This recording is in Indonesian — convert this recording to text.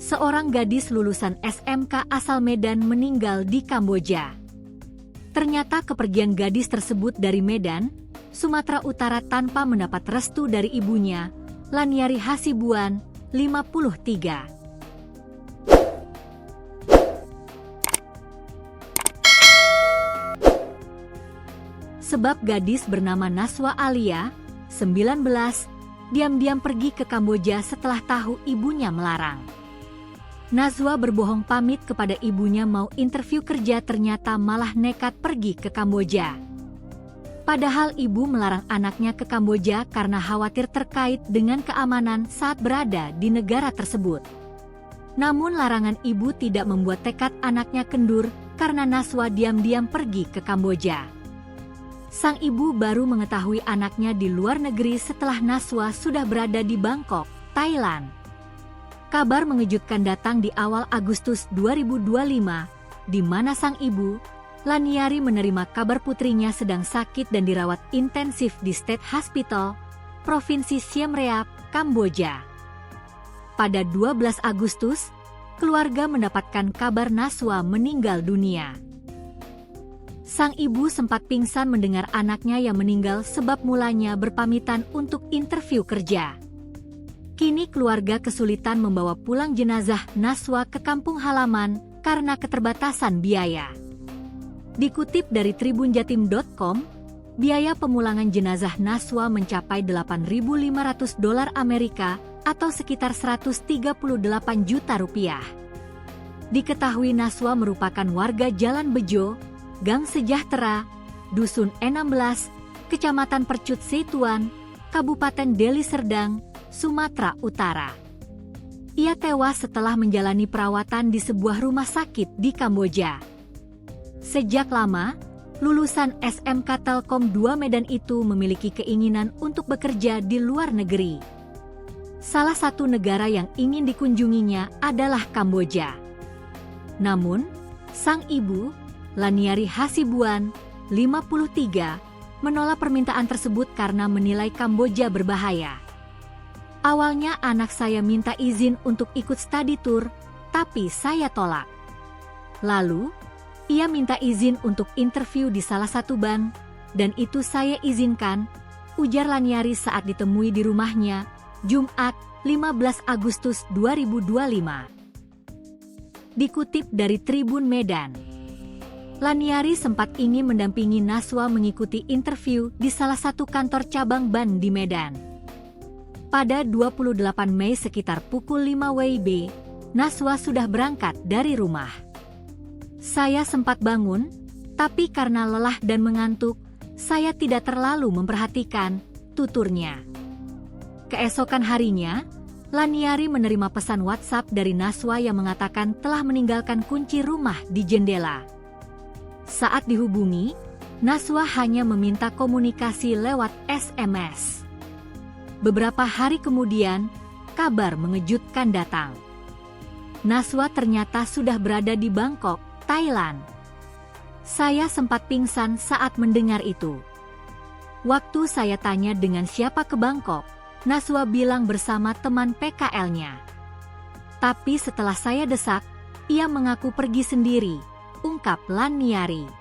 seorang gadis lulusan SMK asal Medan meninggal di Kamboja. Ternyata kepergian gadis tersebut dari Medan, Sumatera Utara tanpa mendapat restu dari ibunya, Laniari Hasibuan, 53. Sebab gadis bernama Naswa Alia, 19, diam-diam pergi ke Kamboja setelah tahu ibunya melarang. Nazwa berbohong pamit kepada ibunya mau interview kerja, ternyata malah nekat pergi ke Kamboja. Padahal ibu melarang anaknya ke Kamboja karena khawatir terkait dengan keamanan saat berada di negara tersebut. Namun larangan ibu tidak membuat tekad anaknya kendur karena Naswa diam-diam pergi ke Kamboja. Sang ibu baru mengetahui anaknya di luar negeri setelah Naswa sudah berada di Bangkok, Thailand. Kabar mengejutkan datang di awal Agustus 2025, di mana sang ibu, Laniari, menerima kabar putrinya sedang sakit dan dirawat intensif di State Hospital, Provinsi Siem Reap, Kamboja. Pada 12 Agustus, keluarga mendapatkan kabar Naswa meninggal dunia. Sang ibu sempat pingsan mendengar anaknya yang meninggal sebab mulanya berpamitan untuk interview kerja. Kini keluarga kesulitan membawa pulang jenazah Naswa ke kampung halaman karena keterbatasan biaya. Dikutip dari tribunjatim.com, biaya pemulangan jenazah Naswa mencapai $8.500 Amerika atau sekitar 138 juta rupiah. Diketahui Naswa merupakan warga Jalan Bejo, Gang Sejahtera, Dusun 16, Kecamatan Percut Setuan, Kabupaten Deli Serdang, Sumatera Utara. Ia tewas setelah menjalani perawatan di sebuah rumah sakit di Kamboja. Sejak lama, lulusan SMK Telkom 2 Medan itu memiliki keinginan untuk bekerja di luar negeri. Salah satu negara yang ingin dikunjunginya adalah Kamboja. Namun, sang ibu, Laniari Hasibuan, 53, menolak permintaan tersebut karena menilai Kamboja berbahaya. Awalnya anak saya minta izin untuk ikut study tour, tapi saya tolak. Lalu, ia minta izin untuk interview di salah satu bank, dan itu saya izinkan, ujar Laniari saat ditemui di rumahnya, Jumat, 15 Agustus 2025. Dikutip dari Tribun Medan, Laniari sempat ingin mendampingi Naswa mengikuti interview di salah satu kantor cabang bank di Medan. Pada 28 Mei sekitar pukul 5 WIB, Naswa sudah berangkat dari rumah. Saya sempat bangun, tapi karena lelah dan mengantuk, saya tidak terlalu memperhatikan, tuturnya. Keesokan harinya, Laniari menerima pesan WhatsApp dari Naswa yang mengatakan telah meninggalkan kunci rumah di jendela. Saat dihubungi, Naswa hanya meminta komunikasi lewat SMS. Beberapa hari kemudian, kabar mengejutkan datang. Naswa ternyata sudah berada di Bangkok, Thailand. Saya sempat pingsan saat mendengar itu. Waktu saya tanya dengan siapa ke Bangkok, Naswa bilang bersama teman PKL-nya. Tapi setelah saya desak, ia mengaku pergi sendiri, ungkap Laniari.